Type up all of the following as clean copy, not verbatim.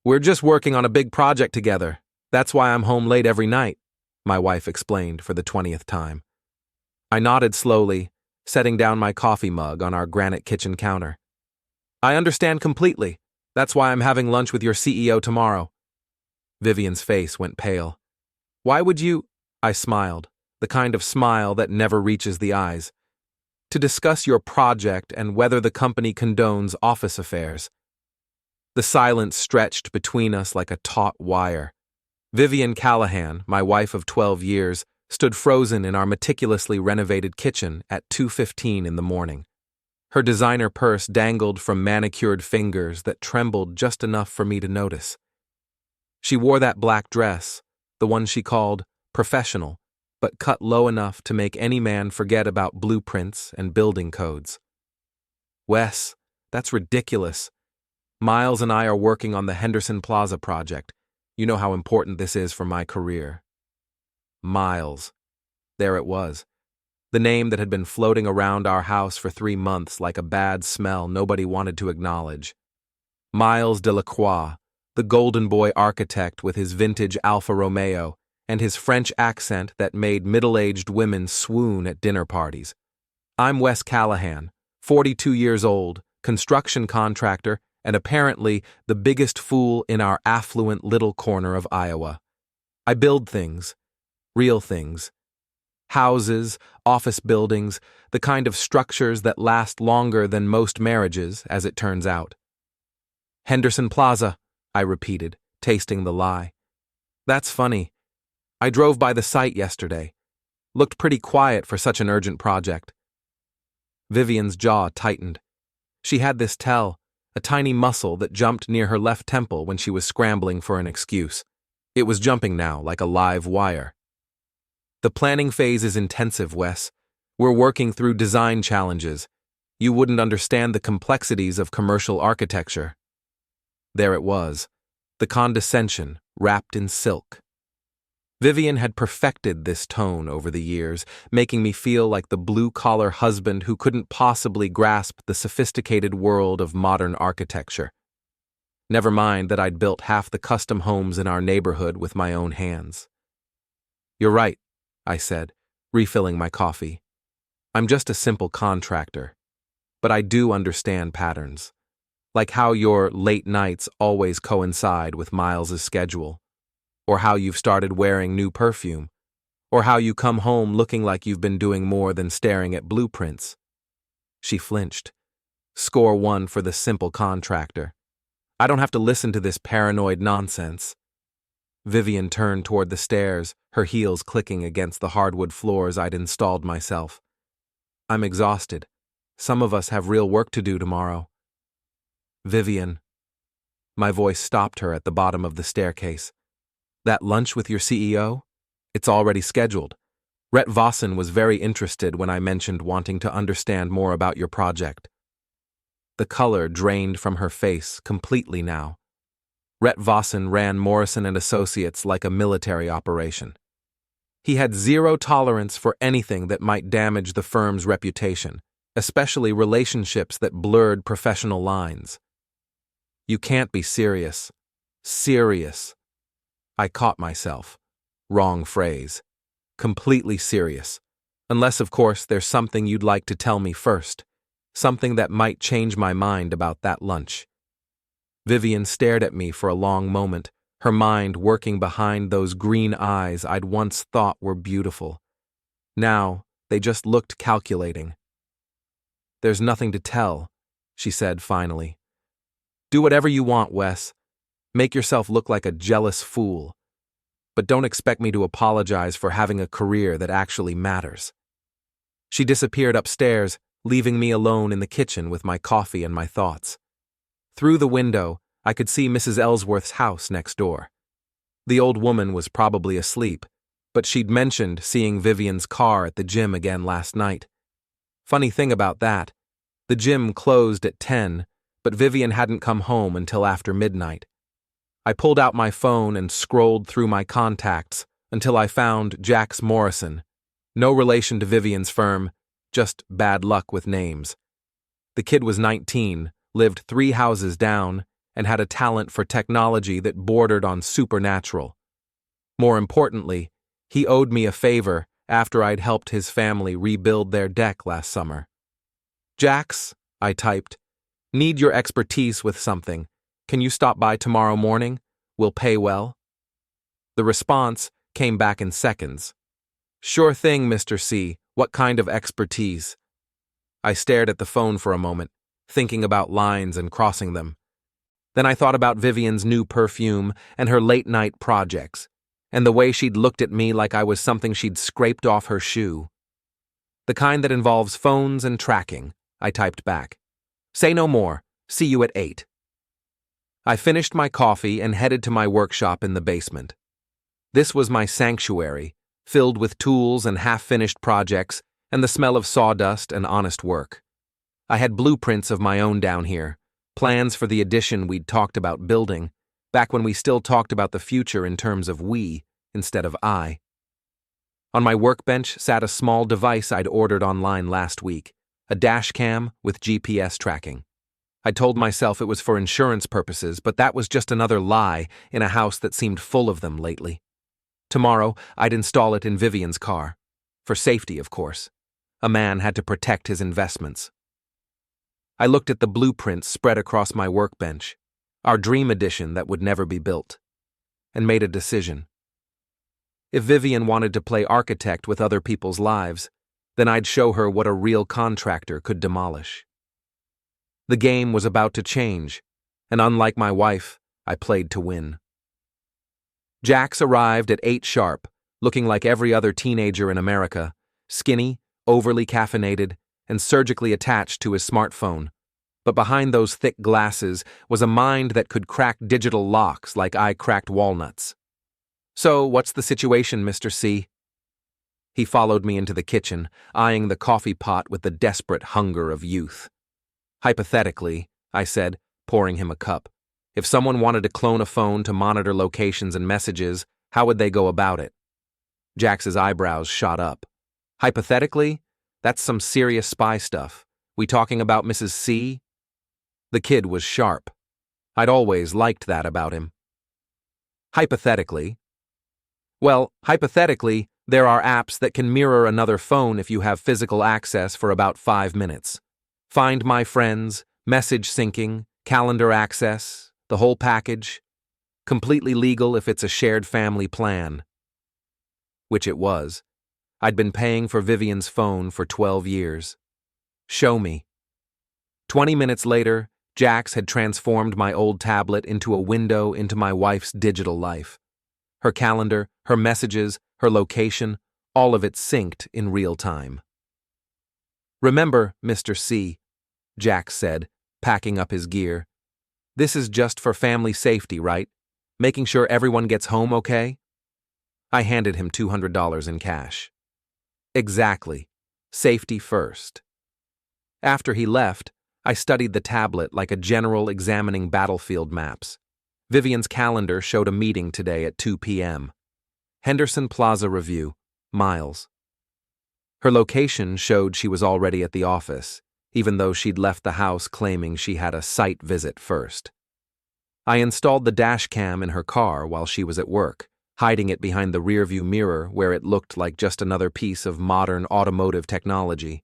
We're just working on a big project together. That's why I'm home late every night, my wife explained for the 20th time. I nodded slowly, setting down my coffee mug on our granite kitchen counter. I understand completely. That's why I'm having lunch with your CEO tomorrow. Vivian's face went pale. Why would you? I smiled, the kind of smile that never reaches the eyes. To discuss your project and whether the company condones office affairs. The silence stretched between us like a taut wire. Vivian Callahan, my wife of 12 years, stood frozen in our meticulously renovated kitchen at 2:15 in the morning. Her designer purse dangled from manicured fingers that trembled just enough for me to notice. She wore that black dress, the one she called professional, but cut low enough to make any man forget about blueprints and building codes. Wes, that's ridiculous. Miles and I are working on the Henderson Plaza project. You know how important this is for my career. Miles. There it was. The name that had been floating around our house for 3 months like a bad smell nobody wanted to acknowledge. Miles DeLacroix, the golden boy architect with his vintage Alfa Romeo and his French accent that made middle-aged women swoon at dinner parties. I'm Wes Callahan, 42 years old, construction contractor, and apparently the biggest fool in our affluent little corner of Iowa. I build things, real things. Houses, office buildings, the kind of structures that last longer than most marriages, as it turns out. Henderson Plaza, I repeated, tasting the lie. That's funny. I drove by the site yesterday. Looked pretty quiet for such an urgent project. Vivian's jaw tightened. She had this tell, a tiny muscle that jumped near her left temple when she was scrambling for an excuse. It was jumping now like a live wire. The planning phase is intensive, Wes. We're working through design challenges. You wouldn't understand the complexities of commercial architecture. There it was, the condescension wrapped in silk. Vivian had perfected this tone over the years, making me feel like the blue-collar husband who couldn't possibly grasp the sophisticated world of modern architecture. Never mind that I'd built half the custom homes in our neighborhood with my own hands. You're right, I said, refilling my coffee. I'm just a simple contractor, but I do understand patterns, like how your late nights always coincide with Miles's schedule, or how you've started wearing new perfume, or how you come home looking like you've been doing more than staring at blueprints. She flinched. Score 1 for the simple contractor. I don't have to listen to this paranoid nonsense. Vivian turned toward the stairs, her heels clicking against the hardwood floors I'd installed myself. I'm exhausted. Some of us have real work to do tomorrow. Vivian. My voice stopped her at the bottom of the staircase. That lunch with your CEO? It's already scheduled. Rhett Vossen was very interested when I mentioned wanting to understand more about your project. The color drained from her face completely now. Rhett Vossen ran Morrison & Associates like a military operation. He had zero tolerance for anything that might damage the firm's reputation, especially relationships that blurred professional lines. You can't be serious. Serious. I caught myself. Wrong phrase. Completely serious. Unless, of course, there's something you'd like to tell me first. Something that might change my mind about that lunch. Vivian stared at me for a long moment, her mind working behind those green eyes I'd once thought were beautiful. Now, they just looked calculating. There's nothing to tell, she said finally. Do whatever you want, Wes. Make yourself look like a jealous fool. But don't expect me to apologize for having a career that actually matters. She disappeared upstairs, leaving me alone in the kitchen with my coffee and my thoughts. Through the window, I could see Mrs. Ellsworth's house next door. The old woman was probably asleep, but she'd mentioned seeing Vivian's car at the gym again last night. Funny thing about that, the gym closed at 10, but Vivian hadn't come home until after midnight. I pulled out my phone and scrolled through my contacts until I found Jax Morrison. No relation to Vivian's firm, just bad luck with names. The kid was 19, lived 3 houses down, and had a talent for technology that bordered on supernatural. More importantly, he owed me a favor after I'd helped his family rebuild their deck last summer. "Jax," I typed, "need your expertise with something. Can you stop by tomorrow morning? We'll pay well." The response came back in seconds. "Sure thing, Mr. C. What kind of expertise?" I stared at the phone for a moment, thinking about lines and crossing them. Then I thought about Vivian's new perfume and her late-night projects, and the way she'd looked at me like I was something she'd scraped off her shoe. "The kind that involves phones and tracking," I typed back. "Say no more. See you at 8. I finished my coffee and headed to my workshop in the basement. This was my sanctuary, filled with tools and half-finished projects and the smell of sawdust and honest work. I had blueprints of my own down here, plans for the addition we'd talked about building, back when we still talked about the future in terms of we instead of I. On my workbench sat a small device I'd ordered online last week, a dash cam with GPS tracking. I told myself it was for insurance purposes, but that was just another lie in a house that seemed full of them lately. Tomorrow, I'd install it in Vivian's car. For safety, of course. A man had to protect his investments. I looked at the blueprints spread across my workbench, our dream edition that would never be built, and made a decision. If Vivian wanted to play architect with other people's lives, then I'd show her what a real contractor could demolish. The game was about to change, and unlike my wife, I played to win. Jax arrived at 8 sharp, looking like every other teenager in America, skinny, overly caffeinated, and surgically attached to his smartphone. But behind those thick glasses was a mind that could crack digital locks like I cracked walnuts. "So, what's the situation, Mr. C?" He followed me into the kitchen, eyeing the coffee pot with the desperate hunger of youth. "Hypothetically," I said, pouring him a cup, "if someone wanted to clone a phone to monitor locations and messages, how would they go about it?" Jax's eyebrows shot up. "Hypothetically? That's some serious spy stuff. We talking about Mrs. C?" The kid was sharp. I'd always liked that about him. "Hypothetically." "Well, hypothetically, there are apps that can mirror another phone if you have physical access for about 5 minutes. Find My Friends, message syncing, calendar access, the whole package. Completely legal if it's a shared family plan." Which it was. I'd been paying for Vivian's phone for 12 years. "Show me." 20 minutes later, Jax had transformed my old tablet into a window into my wife's digital life. Her calendar, her messages, her location, all of it synced in real time. "Remember, Mr. C," Jax said, packing up his gear, "this is just for family safety, right? Making sure everyone gets home okay?" I handed him $200 in cash. "Exactly. Safety first." After he left, I studied the tablet like a general examining battlefield maps. Vivian's calendar showed a meeting today at 2 p.m. Henderson Plaza Review, Miles. Her location showed she was already at the office, even though she'd left the house claiming she had a site visit first. I installed the dash cam in her car while she was at work, hiding it behind the rearview mirror where it looked like just another piece of modern automotive technology.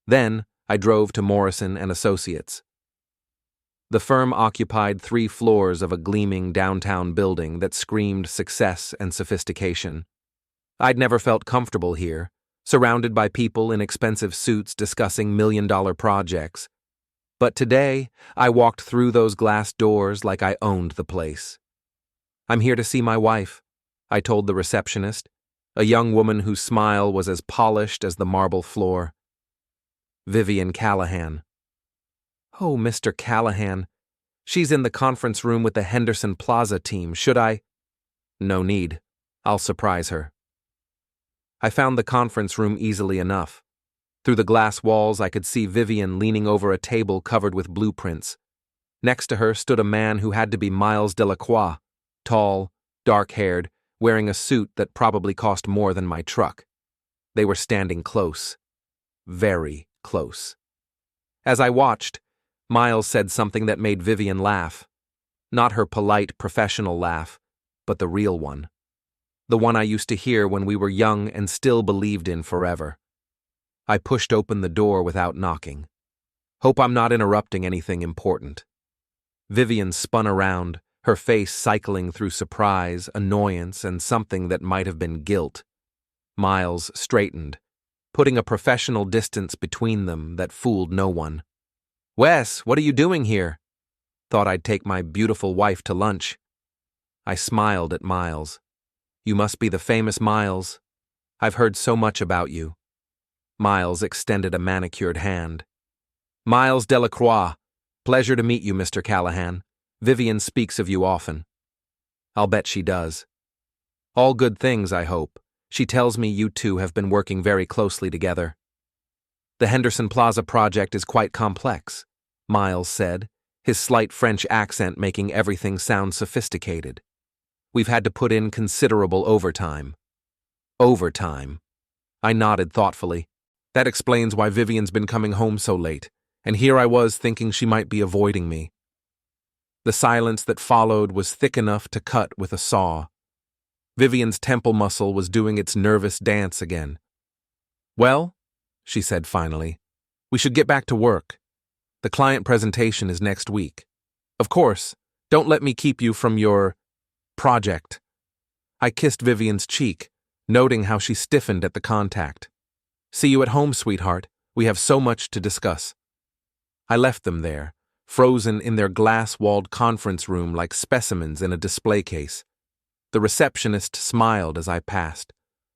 Then, I drove to Morrison and Associates. The firm occupied 3 floors of a gleaming downtown building that screamed success and sophistication. I'd never felt comfortable here, surrounded by people in expensive suits discussing million-dollar projects. But today, I walked through those glass doors like I owned the place. "I'm here to see my wife," I told the receptionist, a young woman whose smile was as polished as the marble floor. "Vivian Callahan." "Oh, Mr. Callahan. She's in the conference room with the Henderson Plaza team. Should I?" "No need. I'll surprise her." I found the conference room easily enough. Through the glass walls, I could see Vivian leaning over a table covered with blueprints. Next to her stood a man who had to be Miles DeLacroix, tall, dark-haired, wearing a suit that probably cost more than my truck. They were standing close. Very close. As I watched, Miles said something that made Vivian laugh. Not her polite, professional laugh, but the real one. The one I used to hear when we were young and still believed in forever. I pushed open the door without knocking. Hope I'm not interrupting anything important. Vivian spun around, her face cycling through surprise, annoyance, and something that might have been guilt. Miles straightened, putting a professional distance between them that fooled no one. "Wes, what are you doing here?" "Thought I'd take my beautiful wife to lunch." I smiled at Miles. "You must be the famous Miles. I've heard so much about you." Miles extended a manicured hand. "Miles DeLacroix. Pleasure to meet you, Mr. Callahan. Vivian speaks of you often." "I'll bet she does." "All good things, I hope. She tells me you two have been working very closely together." "The Henderson Plaza project is quite complex," Miles said, his slight French accent making everything sound sophisticated. "We've had to put in considerable overtime." "Overtime?" I nodded thoughtfully. That explains why Vivian's been coming home so late, and here I was thinking she might be avoiding me. The silence that followed was thick enough to cut with a saw. Vivian's temple muscle was doing its nervous dance again. "Well," she said finally, "we should get back to work. The client presentation is next week. Of course, don't let me keep you from your project." I kissed Vivian's cheek, noting how she stiffened at the contact. "See you at home, sweetheart. We have so much to discuss." I left them there, frozen in their glass-walled conference room like specimens in a display case. The receptionist smiled as I passed,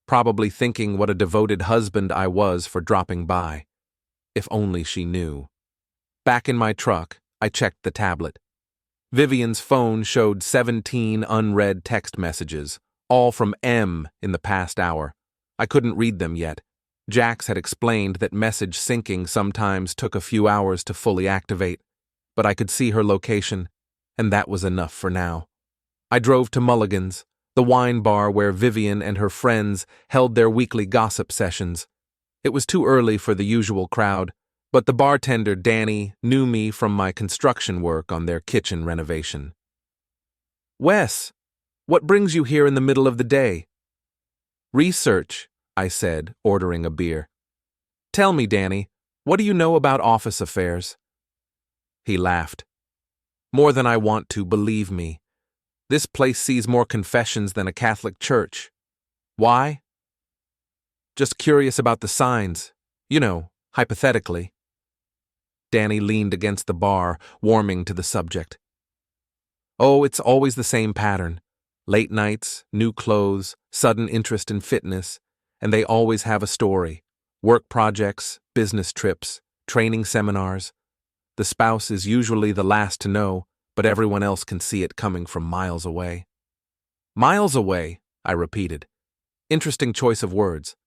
probably thinking what a devoted husband I was for dropping by. If only she knew. Back in my truck, I checked the tablet. Vivian's phone showed 17 unread text messages, all from M in the past hour. I couldn't read them yet. Jax had explained that message syncing sometimes took a few hours to fully activate, but I could see her location, and that was enough for now. I drove to Mulligan's, the wine bar where Vivian and her friends held their weekly gossip sessions. It was too early for the usual crowd, but the bartender, Danny, knew me from my construction work on their kitchen renovation. "Wes, what brings you here in the middle of the day?" "Research," I said, ordering a beer. "Tell me, Danny, what do you know about office affairs?" He laughed. "More than I want to, believe me. This place sees more confessions than a Catholic church. Why?" "Just curious about the signs. You know, hypothetically." Danny leaned against the bar, warming to the subject. "Oh, it's always the same pattern. Late nights, new clothes, sudden interest in fitness, and they always have a story. Work projects, business trips, training seminars. The spouse is usually the last to know, but everyone else can see it coming from miles away." "Miles away," I repeated. Interesting choice of words.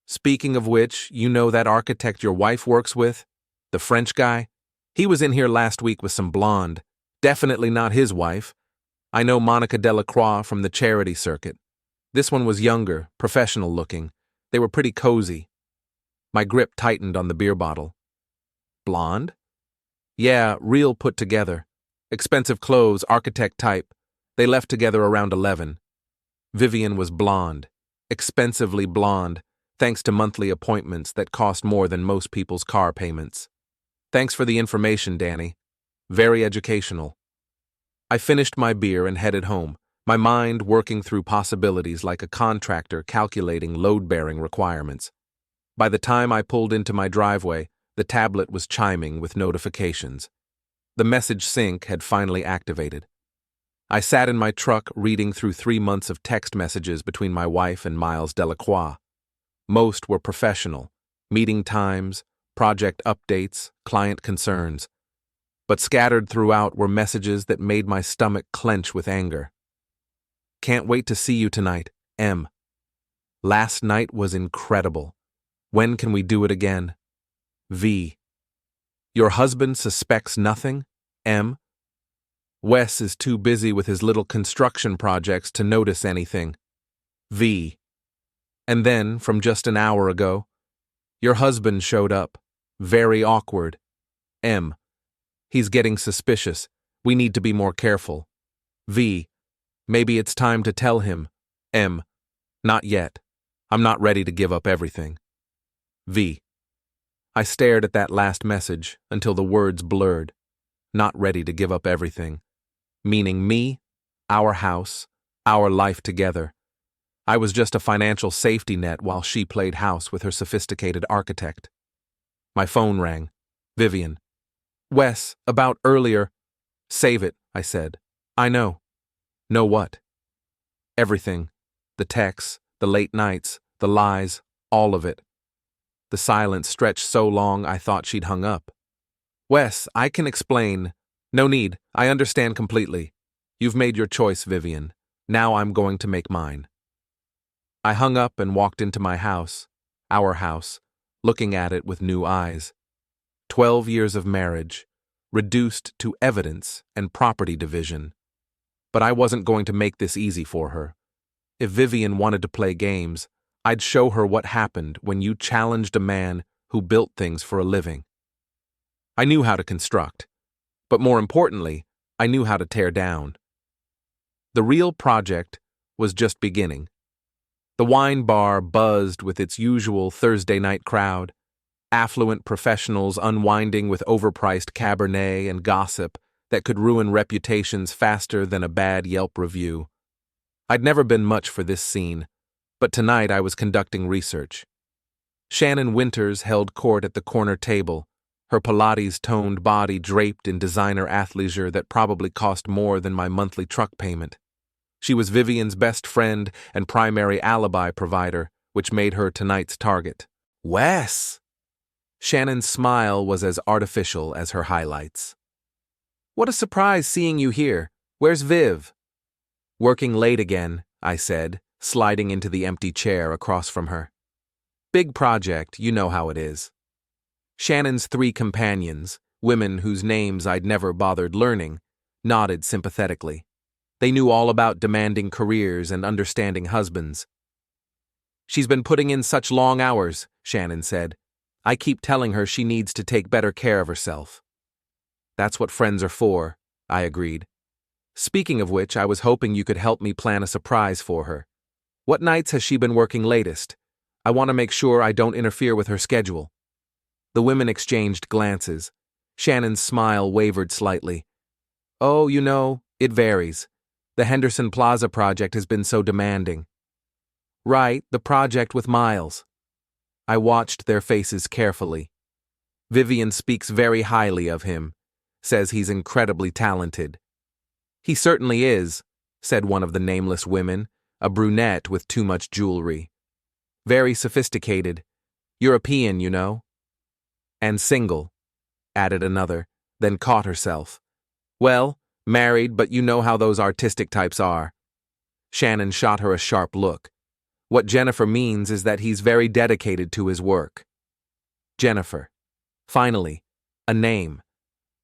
"Speaking of which, you know that architect your wife works with? The French guy? He was in here last week with some blonde. Definitely not his wife. I know Monica DeLacroix from the charity circuit. This one was younger, professional looking. They were pretty cozy." My grip tightened on the beer bottle. "Blonde?" "Yeah, real put together. Expensive clothes, architect type. They left together around 11. Vivian was blonde. Expensively blonde, thanks to monthly appointments that cost more than most people's car payments. Thanks for the information, Danny. Very educational." I finished my beer and headed home, my mind working through possibilities like a contractor calculating load-bearing requirements. By the time I pulled into my driveway, the tablet was chiming with notifications. The message sync had finally activated. I sat in my truck reading through 3 months of text messages between my wife and Miles DeLacroix. Most were professional, meeting times, project updates, client concerns. But scattered throughout were messages that made my stomach clench with anger. "Can't wait to see you tonight, M. Last night was incredible. When can we do it again? V. Your husband suspects nothing, M. Wes is too busy with his little construction projects to notice anything, V. And then, from just an hour ago, your husband showed up. Very awkward, M. He's getting suspicious. We need to be more careful. V. Maybe it's time to tell him. M. Not yet. I'm not ready to give up everything. V. I stared at that last message until the words blurred. Not ready to give up everything. Meaning me, our house, our life together. I was just a financial safety net while she played house with her sophisticated architect. My phone rang. Vivian. Wes, about earlier. Save it, I said. I know. Know what? Everything. The texts, the late nights, the lies, all of it. The silence stretched so long I thought she'd hung up. Wes, I can explain. No need, I understand completely. You've made your choice, Vivian. Now I'm going to make mine. I hung up and walked into my house, our house, looking at it with new eyes. 12 years of marriage, reduced to evidence and property division. But I wasn't going to make this easy for her. If Vivian wanted to play games, I'd show her what happened when you challenged a man who built things for a living. I knew how to construct, but more importantly, I knew how to tear down. The real project was just beginning. The wine bar buzzed with its usual Thursday night crowd, affluent professionals unwinding with overpriced Cabernet and gossip that could ruin reputations faster than a bad Yelp review. I'd never been much for this scene, but tonight I was conducting research. Shannon Winters held court at the corner table, her Pilates-toned body draped in designer athleisure that probably cost more than my monthly truck payment. She was Vivian's best friend and primary alibi provider, which made her tonight's target. Wes! Shannon's smile was as artificial as her highlights. What a surprise seeing you here. Where's Viv? Working late again, I said, sliding into the empty chair across from her. Big project, you know how it is. Shannon's 3 companions, women whose names I'd never bothered learning, nodded sympathetically. They knew all about demanding careers and understanding husbands. She's been putting in such long hours, Shannon said. I keep telling her she needs to take better care of herself. That's what friends are for, I agreed. Speaking of which, I was hoping you could help me plan a surprise for her. What nights has she been working latest? I want to make sure I don't interfere with her schedule. The women exchanged glances. Shannon's smile wavered slightly. Oh, you know, it varies. The Henderson Plaza project has been so demanding. Right, the project with Miles. I watched their faces carefully. Vivian speaks very highly of him, says he's incredibly talented. He certainly is, said one of the nameless women, a brunette with too much jewelry. Very sophisticated. European, you know. And single, added another, then caught herself. Well, married, but you know how those artistic types are. Shannon shot her a sharp look. What Jennifer means is that he's very dedicated to his work. Jennifer. Finally, a name,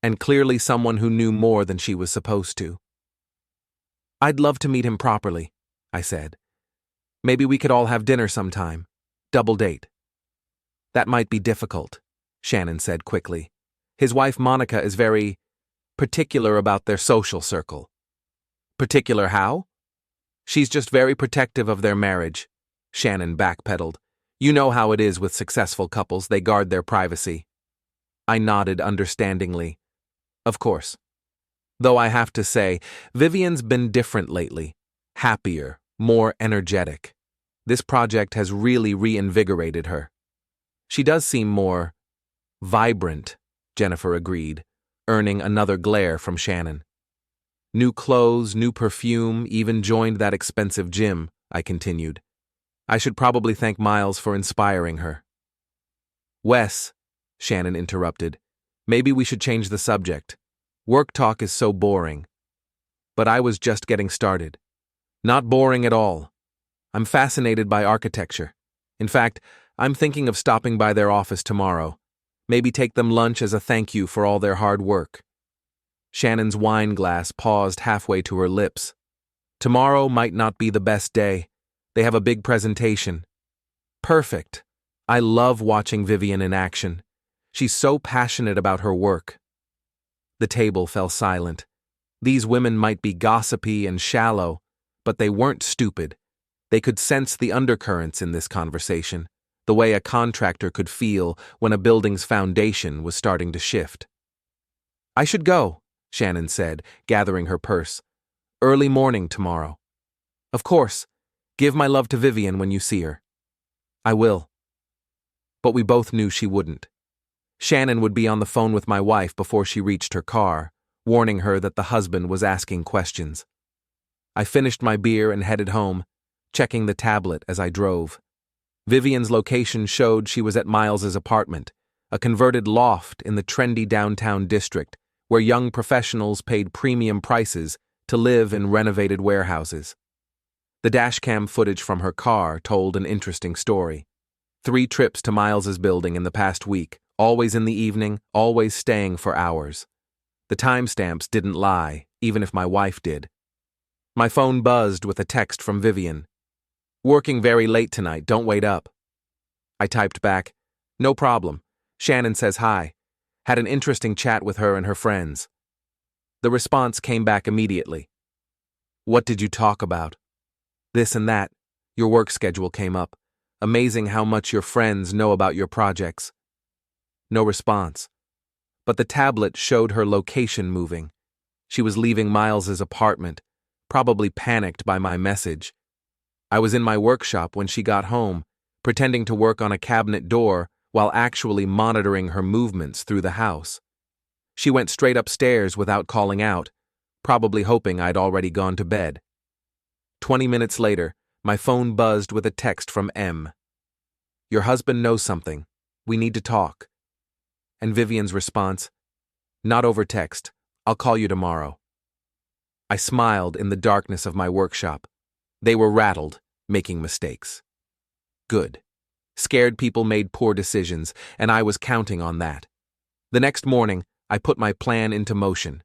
and clearly someone who knew more than she was supposed to. I'd love to meet him properly, I said. Maybe we could all have dinner sometime. Double date. That might be difficult, Shannon said quickly. His wife Monica is very particular about their social circle. Particular how? She's just very protective of their marriage, Shannon backpedaled. You know how it is with successful couples, they guard their privacy. I nodded understandingly. Of course. Though I have to say, Vivian's been different lately. Happier, more energetic. This project has really reinvigorated her. She does seem more vibrant, Jennifer agreed, earning another glare from Shannon. New clothes, new perfume, even joined that expensive gym, I continued. I should probably thank Miles for inspiring her. Wes, Shannon interrupted, maybe we should change the subject. Work talk is so boring. But I was just getting started. Not boring at all. I'm fascinated by architecture. In fact, I'm thinking of stopping by their office tomorrow. Maybe take them lunch as a thank you for all their hard work. Shannon's wine glass paused halfway to her lips. Tomorrow might not be the best day. They have a big presentation. Perfect. I love watching Vivian in action. She's so passionate about her work. The table fell silent. These women might be gossipy and shallow, but they weren't stupid. They could sense the undercurrents in this conversation, the way a contractor could feel when a building's foundation was starting to shift. "I should go," Shannon said, gathering her purse. "Early morning tomorrow." "Of course. Give my love to Vivian when you see her." "I will." But we both knew she wouldn't. Shannon would be on the phone with my wife before she reached her car, warning her that the husband was asking questions. I finished my beer and headed home, checking the tablet as I drove. Vivian's location showed she was at Miles's apartment, a converted loft in the trendy downtown district where young professionals paid premium prices to live in renovated warehouses. The dashcam footage from her car told an interesting story. 3 trips to Miles's building in the past week, always in the evening, always staying for hours. The timestamps didn't lie, even if my wife did. My phone buzzed with a text from Vivian. "Working very late tonight, don't wait up." I typed back, "No problem. Shannon says hi. Had an interesting chat with her and her friends." The response came back immediately. "What did you talk about?" "This and that. Your work schedule came up. Amazing how much your friends know about your projects." No response. But the tablet showed her location moving. She was leaving Miles's apartment, probably panicked by my message. I was in my workshop when she got home, pretending to work on a cabinet door while actually monitoring her movements through the house. She went straight upstairs without calling out, probably hoping I'd already gone to bed. 20 minutes later, my phone buzzed with a text from M. "Your husband knows something. We need to talk." And Vivian's response, "Not over text. I'll call you tomorrow." I smiled in the darkness of my workshop. They were rattled, making mistakes. Good. Scared people made poor decisions, and I was counting on that. The next morning, I put my plan into motion.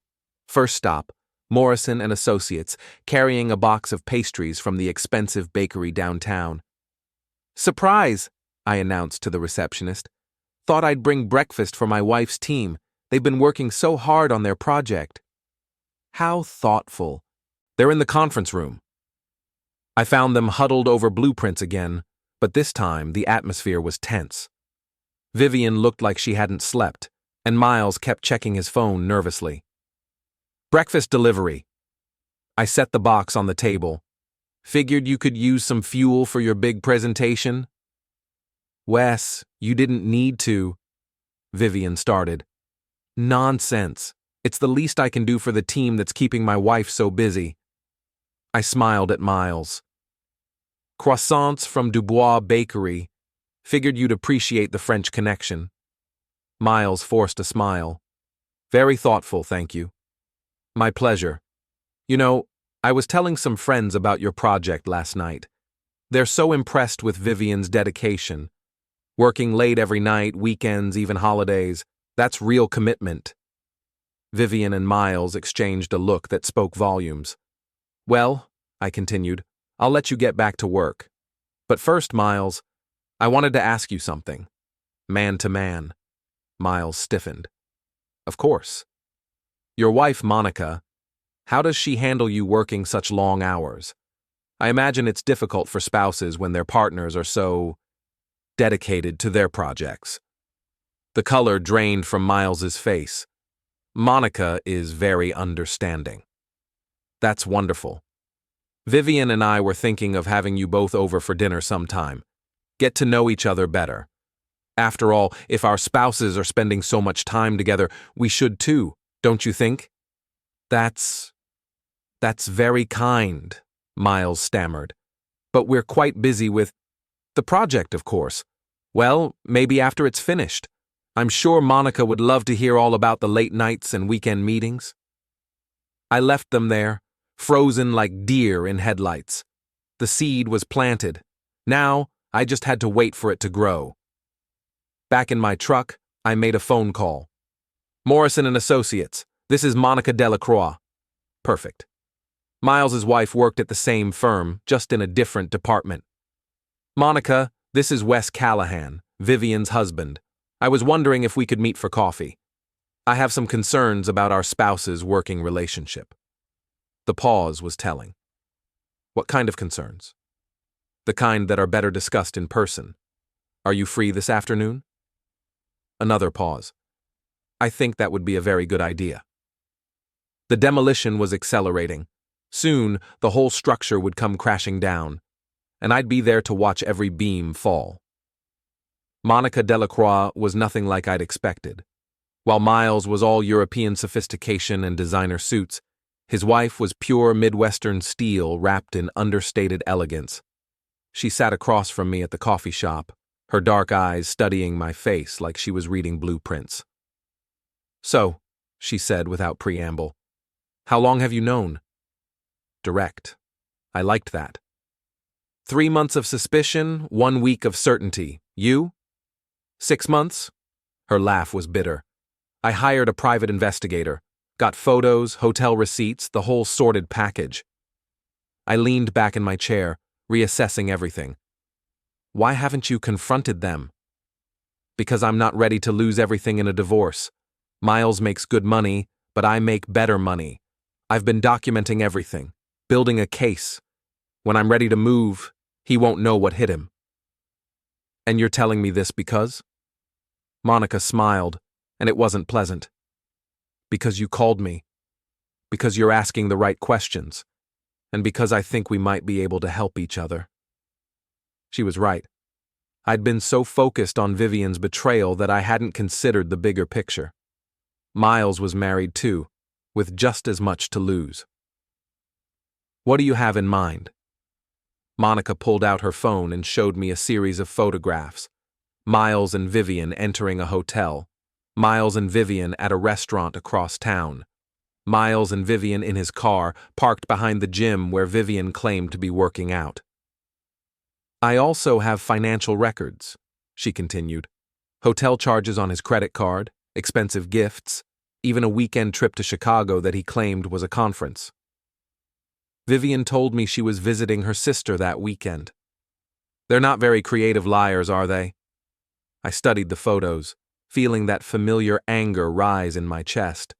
First stop, Morrison and Associates, carrying a box of pastries from the expensive bakery downtown. "Surprise!" I announced to the receptionist. "Thought I'd bring breakfast for my wife's team. They've been working so hard on their project." How thoughtful. "They're in the conference room." I found them huddled over blueprints again, but this time the atmosphere was tense. Vivian looked like she hadn't slept, and Miles kept checking his phone nervously. "Breakfast delivery." I set the box on the table. "Figured you could use some fuel for your big presentation?" "Wes, you didn't need to," Vivian started. "Nonsense. It's the least I can do for the team that's keeping my wife so busy." I smiled at Miles. "Croissants from Dubois Bakery. Figured you'd appreciate the French connection." Miles forced a smile. "Very thoughtful, thank you." "My pleasure. You know, I was telling some friends about your project last night. They're so impressed with Vivian's dedication. Working late every night, weekends, even holidays. That's real commitment." Vivian and Miles exchanged a look that spoke volumes. "Well," I continued, "I'll let you get back to work. But first, Miles, I wanted to ask you something. Man to man." Miles stiffened. "Of course. Your wife, Monica, how does she handle you working such long hours? I imagine it's difficult for spouses when their partners are so dedicated to their projects." The color drained from Miles's face. "Monica is very understanding." "That's wonderful. Vivian and I were thinking of having you both over for dinner sometime. Get to know each other better. After all, if our spouses are spending so much time together, we should too, don't you think?" That's very kind," Miles stammered. "But we're quite busy with the project, of course. Well, maybe after it's finished. I'm sure Monica would love to hear all about the late nights and weekend meetings." I left them there, frozen like deer in headlights. The seed was planted. Now, I just had to wait for it to grow. Back in my truck, I made a phone call. "Morrison and Associates, this is Monica DeLacroix." Perfect. Miles's wife worked at the same firm, just in a different department. "Monica, this is Wes Callahan, Vivian's husband. I was wondering if we could meet for coffee. I have some concerns about our spouse's working relationship." The pause was telling. What kind of concerns? The kind that are better discussed in person. Are you free this afternoon? Another pause. I think that would be a very good idea. The demolition was accelerating. Soon, the whole structure would come crashing down, and I'd be there to watch every beam fall. Monica DeLacroix was nothing like I'd expected. While Miles was all European sophistication and designer suits, his wife was pure Midwestern steel wrapped in understated elegance. She sat across from me at the coffee shop, her dark eyes studying my face like she was reading blueprints. So, she said without preamble, how long have you known? Direct. I liked that. 3 months of suspicion, 1 week of certainty. You? 6 months? Her laugh was bitter. I hired a private investigator, got photos, hotel receipts, the whole sordid package. I leaned back in my chair, reassessing everything. Why haven't you confronted them? Because I'm not ready to lose everything in a divorce. Miles makes good money, but I make better money. I've been documenting everything, building a case. When I'm ready to move, he won't know what hit him. And you're telling me this because? Monica smiled, and it wasn't pleasant. Because you called me. Because you're asking the right questions. And because I think we might be able to help each other. She was right. I'd been so focused on Vivian's betrayal that I hadn't considered the bigger picture. Miles was married too, with just as much to lose. What do you have in mind? Monica pulled out her phone and showed me a series of photographs. Miles and Vivian entering a hotel. Miles and Vivian at a restaurant across town. Miles and Vivian in his car, parked behind the gym where Vivian claimed to be working out. I also have financial records, she continued. Hotel charges on his credit card, expensive gifts, even a weekend trip to Chicago that he claimed was a conference. Vivian told me she was visiting her sister that weekend. They're not very creative liars, are they? I studied the photos, feeling that familiar anger rise in my chest.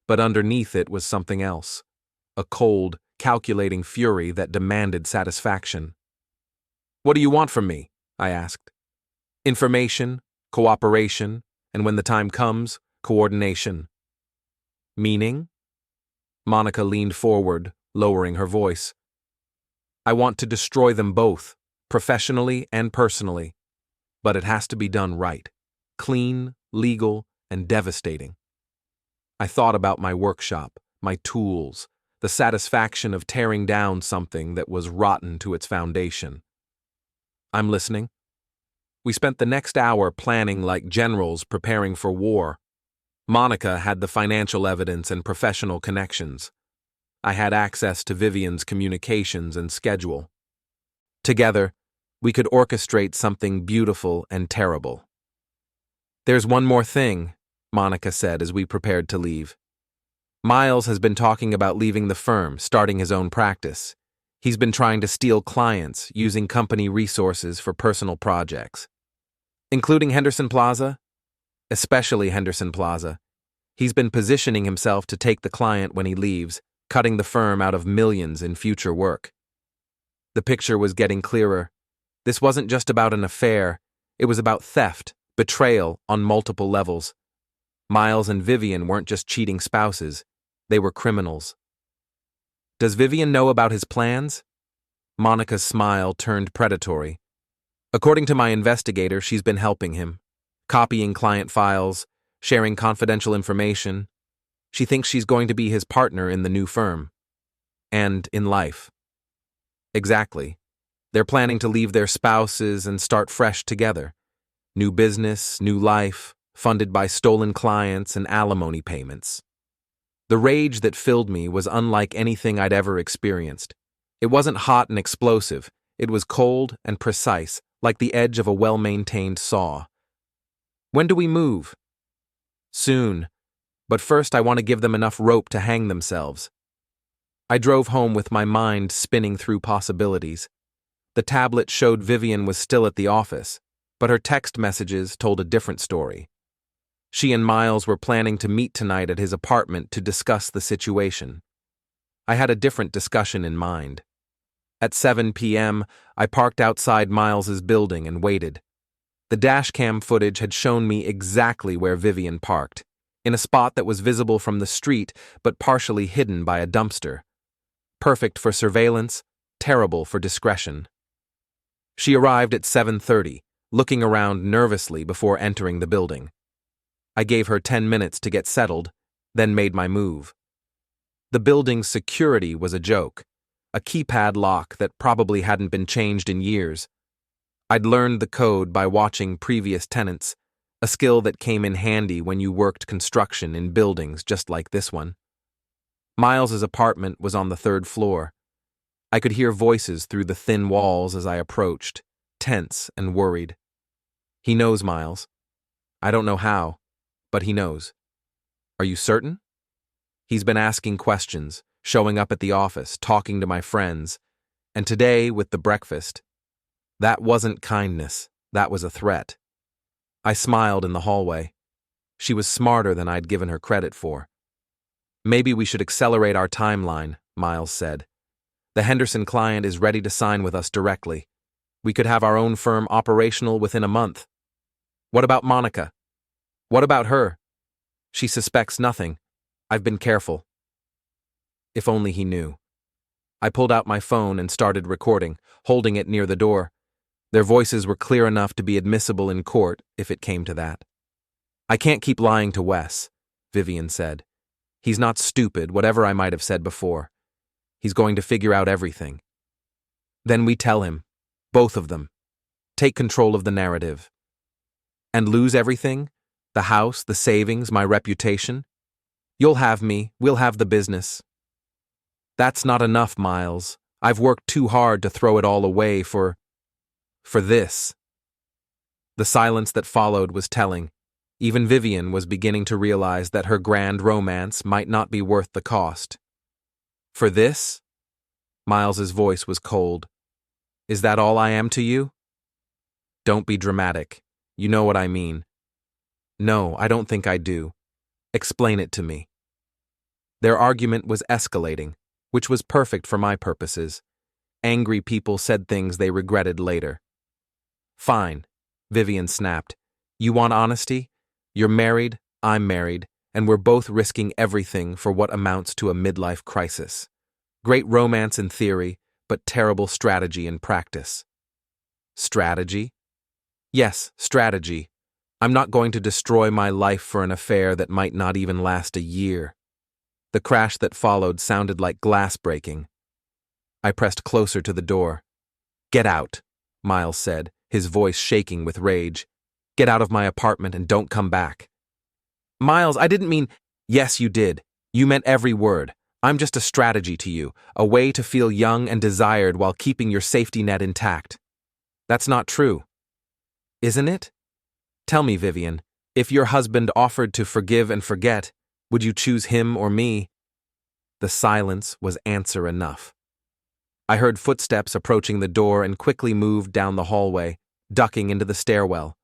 But underneath it was something else, a cold, calculating fury that demanded satisfaction. What do you want from me? I asked. Information, cooperation, and when the time comes, coordination. Meaning? Monica leaned forward, lowering her voice. I want to destroy them both, professionally and personally. But it has to be done right. Clean, legal, and devastating. I thought about my workshop, my tools, the satisfaction of tearing down something that was rotten to its foundation. I'm listening. We spent the next hour planning like generals preparing for war. Monica had the financial evidence and professional connections. I had access to Vivian's communications and schedule. Together, we could orchestrate something beautiful and terrible. There's one more thing, Monica said as we prepared to leave. Miles has been talking about leaving the firm, starting his own practice. He's been trying to steal clients, using company resources for personal projects. Including Henderson Plaza? Especially Henderson Plaza. He's been positioning himself to take the client when he leaves, cutting the firm out of millions in future work. The picture was getting clearer. This wasn't just about an affair, it was about theft, betrayal on multiple levels. Miles and Vivian weren't just cheating spouses, they were criminals. Does Vivian know about his plans? Monica's smile turned predatory. According to my investigator, she's been helping him, copying client files, sharing confidential information. She thinks she's going to be his partner in the new firm. And in life. Exactly. They're planning to leave their spouses and start fresh together. New business, new life, funded by stolen clients and alimony payments. The rage that filled me was unlike anything I'd ever experienced. It wasn't hot and explosive. It was cold and precise, like the edge of a well-maintained saw. When do we move? Soon. But first I want to give them enough rope to hang themselves. I drove home with my mind spinning through possibilities. The tablet showed Vivian was still at the office, but her text messages told a different story. She and Miles were planning to meet tonight at his apartment to discuss the situation. I had a different discussion in mind. At 7 p.m., I parked outside Miles's building and waited. The dashcam footage had shown me exactly where Vivian parked, in a spot that was visible from the street but partially hidden by a dumpster. Perfect for surveillance, terrible for discretion. She arrived at 7:30, looking around nervously before entering the building. I gave her 10 minutes to get settled, then made my move. The building's security was a joke, a keypad lock that probably hadn't been changed in years. I'd learned the code by watching previous tenants, a skill that came in handy when you worked construction in buildings just like this one. Miles's apartment was on the 3rd floor. I could hear voices through the thin walls as I approached, tense and worried. He knows Miles. I don't know how, but he knows. Are you certain? He's been asking questions, showing up at the office, talking to my friends, and today with the breakfast. That wasn't kindness, that was a threat. I smiled in the hallway. She was smarter than I'd given her credit for. Maybe we should accelerate our timeline, Miles said. The Henderson client is ready to sign with us directly. We could have our own firm operational within a month. What about Monica? What about her? She suspects nothing. I've been careful. If only he knew. I pulled out my phone and started recording, holding it near the door. Their voices were clear enough to be admissible in court if it came to that. I can't keep lying to Wes, Vivian said. He's not stupid, whatever I might have said before. He's going to figure out everything. Then we tell him, both of them. Take control of the narrative. And lose everything? The house, the savings, my reputation? You'll have me, we'll have the business. That's not enough, Miles. I've worked too hard to throw it all away for this. The silence that followed was telling. Even Vivian was beginning to realize that her grand romance might not be worth the cost. For this? Miles's voice was cold. Is that all I am to you? Don't be dramatic. You know what I mean. No, I don't think I do. Explain it to me. Their argument was escalating, which was perfect for my purposes. Angry people said things they regretted later. Fine, Vivian snapped. You want honesty? You're married, I'm married, and we're both risking everything for what amounts to a midlife crisis. Great romance in theory, but terrible strategy in practice. Strategy? Yes, strategy. I'm not going to destroy my life for an affair that might not even last a year. The crash that followed sounded like glass breaking. I pressed closer to the door. Get out, Miles said, his voice shaking with rage. Get out of my apartment and don't come back. Miles, I didn't mean... Yes, you did. You meant every word. I'm just a strategy to you, a way to feel young and desired while keeping your safety net intact. That's not true. Isn't it? Tell me, Vivian, if your husband offered to forgive and forget, would you choose him or me? The silence was answer enough. I heard footsteps approaching the door and quickly moved down the hallway, ducking into the stairwell.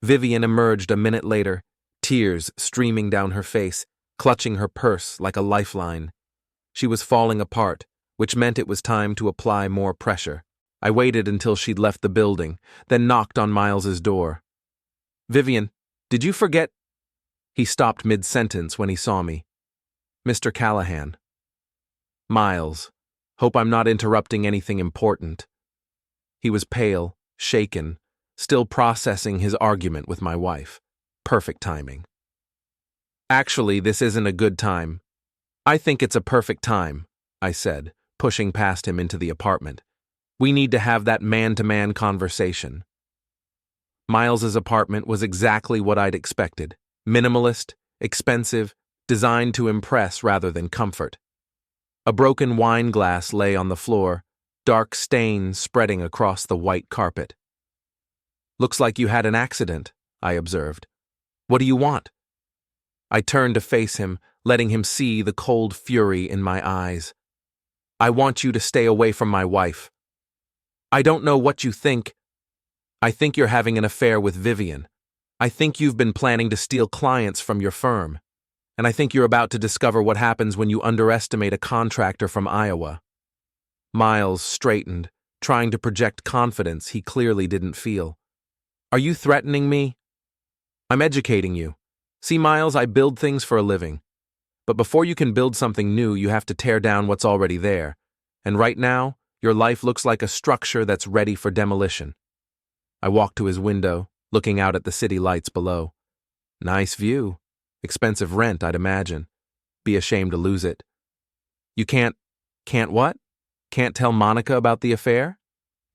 Vivian emerged a minute later, tears streaming down her face, clutching her purse like a lifeline. She was falling apart, which meant it was time to apply more pressure. I waited until she'd left the building, then knocked on Miles's door. Vivian, did you forget? He stopped mid-sentence when he saw me. Mr. Callahan. Miles, hope I'm not interrupting anything important. He was pale, shaken, still processing his argument with my wife. Perfect timing. Actually, this isn't a good time. I think it's a perfect time, I said, pushing past him into the apartment. We need to have that man-to-man conversation. Miles's apartment was exactly what I'd expected. Minimalist, expensive, designed to impress rather than comfort. A broken wine glass lay on the floor, dark stains spreading across the white carpet. Looks like you had an accident, I observed. What do you want? I turned to face him, letting him see the cold fury in my eyes. I want you to stay away from my wife. I don't know what you think. I think you're having an affair with Vivian. I think you've been planning to steal clients from your firm. and I think you're about to discover what happens when you underestimate a contractor from Iowa." Miles straightened, trying to project confidence he clearly didn't feel. "Are you threatening me?" "I'm educating you. See, Miles, I build things for a living. But before you can build something new, you have to tear down what's already there. And right now, your life looks like a structure that's ready for demolition." I walked to his window, looking out at the city lights below. "Nice view. Expensive rent, I'd imagine. Be ashamed to lose it." "You can't what? Can't tell Monica about the affair?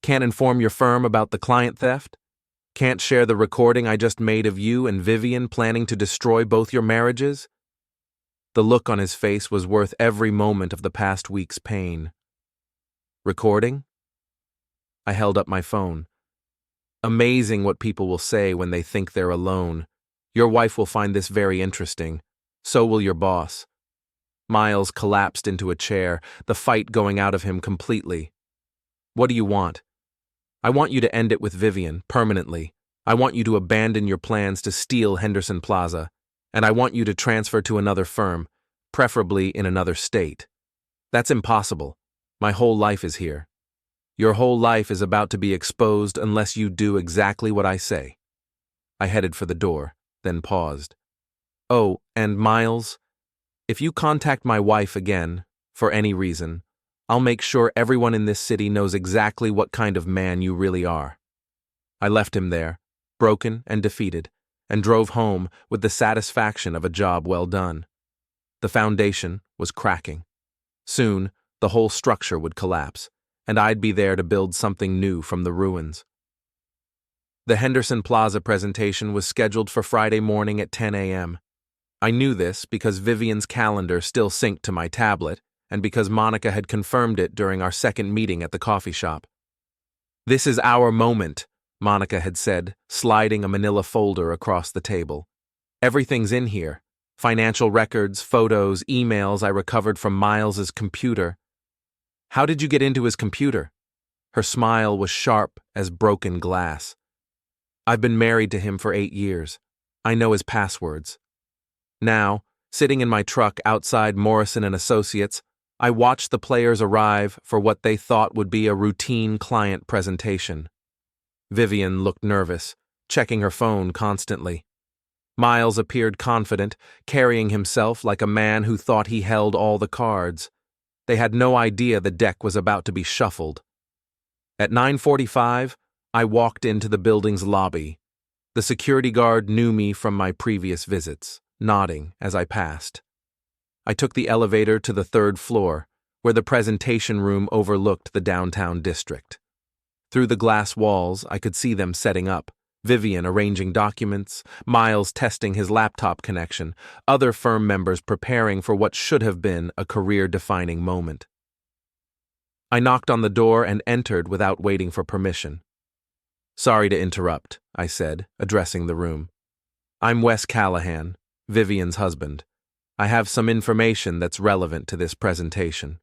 Can't inform your firm about the client theft? Can't share the recording I just made of you and Vivian planning to destroy both your marriages?" The look on his face was worth every moment of the past week's pain. "Recording?" I held up my phone. "Amazing what people will say when they think they're alone. Your wife will find this very interesting. So will your boss." Miles collapsed into a chair, the fight going out of him completely. "What do you want?" "I want you to end it with Vivian, permanently. I want you to abandon your plans to steal Henderson Plaza, and I want you to transfer to another firm, preferably in another state." "That's impossible. My whole life is here." "Your whole life is about to be exposed unless you do exactly what I say." I headed for the door, then paused. "Oh, and Miles, if you contact my wife again, for any reason, I'll make sure everyone in this city knows exactly what kind of man you really are." I left him there, broken and defeated, and drove home with the satisfaction of a job well done. The foundation was cracking. Soon, the whole structure would collapse, and I'd be there to build something new from the ruins. The Henderson Plaza presentation was scheduled for Friday morning at 10 a.m. I knew this because Vivian's calendar still synced to my tablet, and because Monica had confirmed it during our second meeting at the coffee shop. "This is our moment," Monica had said, sliding a manila folder across the table. "Everything's in here. Financial records, photos, emails I recovered from Miles's computer." "How did you get into his computer?" Her smile was sharp as broken glass. "I've been married to him for 8 years. I know his passwords." Now, sitting in my truck outside Morrison & Associates, I watched the players arrive for what they thought would be a routine client presentation. Vivian looked nervous, checking her phone constantly. Miles appeared confident, carrying himself like a man who thought he held all the cards. They had no idea the deck was about to be shuffled. At 9:45, I walked into the building's lobby. The security guard knew me from my previous visits, nodding as I passed. I took the elevator to the 3rd floor, where the presentation room overlooked the downtown district. Through the glass walls, I could see them setting up, Vivian arranging documents, Miles testing his laptop connection, other firm members preparing for what should have been a career-defining moment. I knocked on the door and entered without waiting for permission. "Sorry to interrupt," I said, addressing the room. "I'm Wes Callahan, Vivian's husband. I have some information that's relevant to this presentation."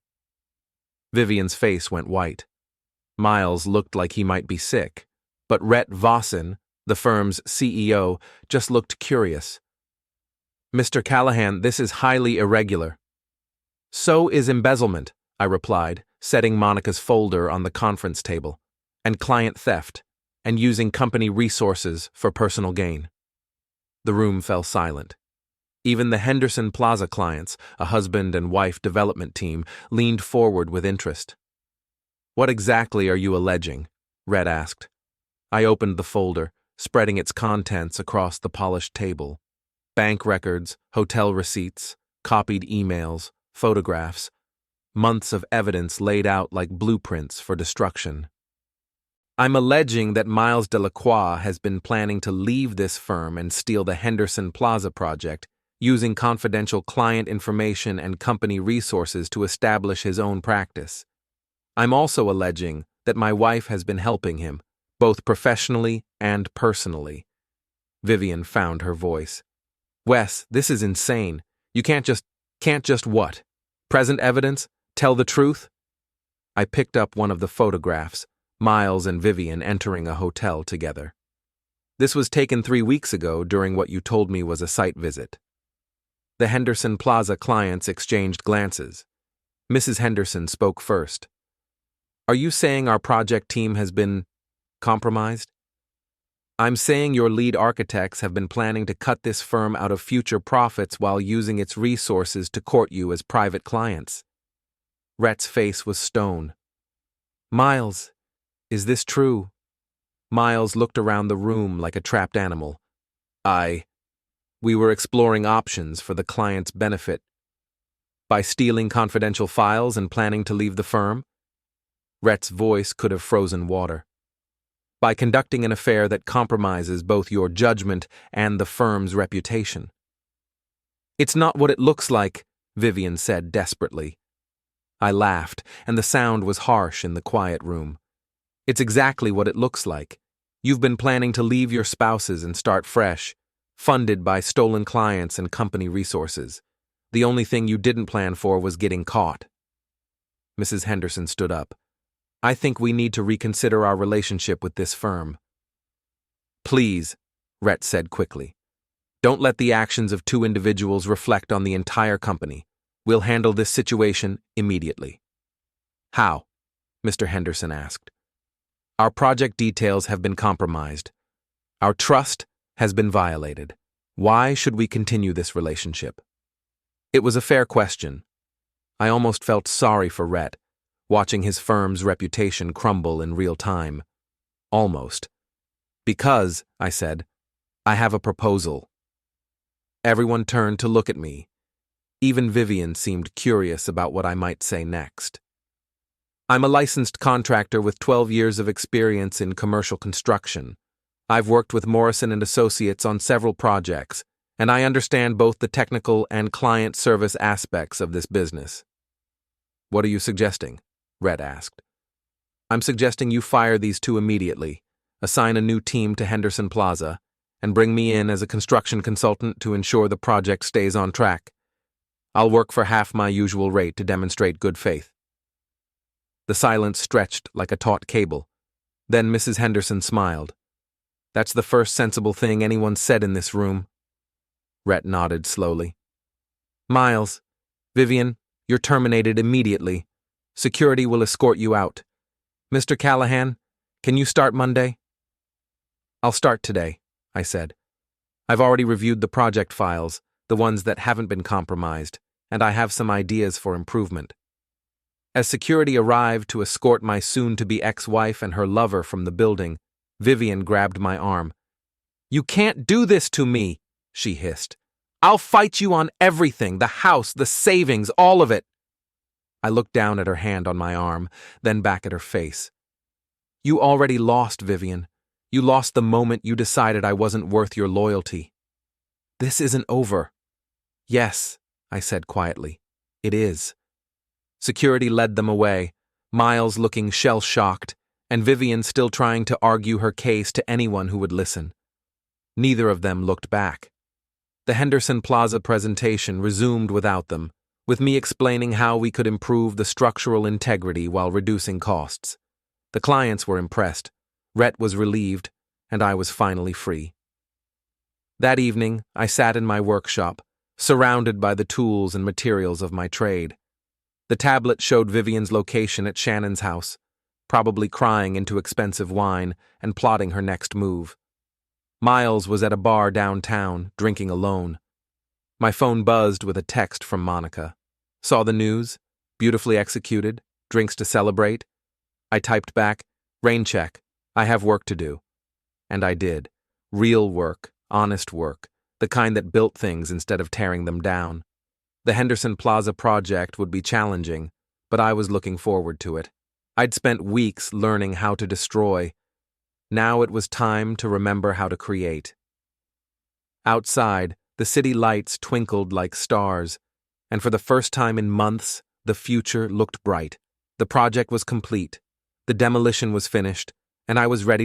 Vivian's face went white. Miles looked like he might be sick, but Rhett Vossen, the firm's CEO, just looked curious. "Mr. Callahan, this is highly irregular." "So is embezzlement," I replied, setting Monica's folder on the conference table, "and client theft, and using company resources for personal gain." The room fell silent. Even the Henderson Plaza clients, a husband and wife development team, leaned forward with interest. "What exactly are you alleging?" Rhett asked. I opened the folder, spreading its contents across the polished table. Bank records, hotel receipts, copied emails, photographs, months of evidence laid out like blueprints for destruction. "I'm alleging that Miles DeLacroix has been planning to leave this firm and steal the Henderson Plaza project, using confidential client information and company resources to establish his own practice. I'm also alleging that my wife has been helping him, both professionally and personally." Vivian found her voice. "Wes, this is insane. You can't just what? Present evidence? Tell the truth?" I picked up one of the photographs, Miles and Vivian entering a hotel together. "This was taken 3 weeks ago during what you told me was a site visit." The Henderson Plaza clients exchanged glances. Mrs. Henderson spoke first. "Are you saying our project team has been compromised?" "I'm saying your lead architects have been planning to cut this firm out of future profits while using its resources to court you as private clients." Rhett's face was stone. "Miles, is this true?" Miles looked around the room like a trapped animal. We were exploring options for the client's benefit." "By stealing confidential files and planning to leave the firm?" Rhett's voice could have frozen water. "By conducting an affair that compromises both your judgment and the firm's reputation." "It's not what it looks like," Vivian said desperately. I laughed, and the sound was harsh in the quiet room. "It's exactly what it looks like. You've been planning to leave your spouses and start fresh, funded by stolen clients and company resources. The only thing you didn't plan for was getting caught." Mrs. Henderson stood up. "I think we need to reconsider our relationship with this firm." "Please," Rhett said quickly. "Don't let the actions of two individuals reflect on the entire company. We'll handle this situation immediately." "How?" Mr. Henderson asked. "Our project details have been compromised. Our trust has been violated. Why should we continue this relationship?" It was a fair question. I almost felt sorry for Rhett, watching his firm's reputation crumble in real time. Almost. "Because," I said, "I have a proposal." Everyone turned to look at me. Even Vivian seemed curious about what I might say next. "I'm a licensed contractor with 12 years of experience in commercial construction. I've worked with Morrison & Associates on several projects, and I understand both the technical and client service aspects of this business." "What are you suggesting?" Rhett asked. "I'm suggesting you fire these two immediately, assign a new team to Henderson Plaza, and bring me in as a construction consultant to ensure the project stays on track. I'll work for half my usual rate to demonstrate good faith." The silence stretched like a taut cable. Then Mrs. Henderson smiled. "That's the first sensible thing anyone said in this room." Rhett nodded slowly. "Miles, Vivian, you're terminated immediately. Security will escort you out. Mr. Callahan, can you start Monday?" "I'll start today," I said. "I've already reviewed the project files, the ones that haven't been compromised, and I have some ideas for improvement." As security arrived to escort my soon-to-be ex-wife and her lover from the building, Vivian grabbed my arm. "You can't do this to me," she hissed. "I'll fight you on everything, the house, the savings, all of it." I looked down at her hand on my arm, then back at her face. "You already lost, Vivian. You lost the moment you decided I wasn't worth your loyalty. This isn't over." "Yes," I said quietly. "It is." Security led them away, Miles looking shell-shocked, and Vivian still trying to argue her case to anyone who would listen. Neither of them looked back. The Henderson Plaza presentation resumed without them, with me explaining how we could improve the structural integrity while reducing costs. The clients were impressed, Rhett was relieved, and I was finally free. That evening, I sat in my workshop, surrounded by the tools and materials of my trade. The tablet showed Vivian's location at Shannon's house, probably crying into expensive wine and plotting her next move. Miles was at a bar downtown, drinking alone. My phone buzzed with a text from Monica. "Saw the news? Beautifully executed? Drinks to celebrate?" I typed back, "Rain check. I have work to do." And I did. Real work, honest work, the kind that built things instead of tearing them down. The Henderson Plaza project would be challenging, but I was looking forward to it. I'd spent weeks learning how to destroy. Now it was time to remember how to create. Outside, the city lights twinkled like stars, and for the first time in months, the future looked bright. The project was complete, the demolition was finished, and I was ready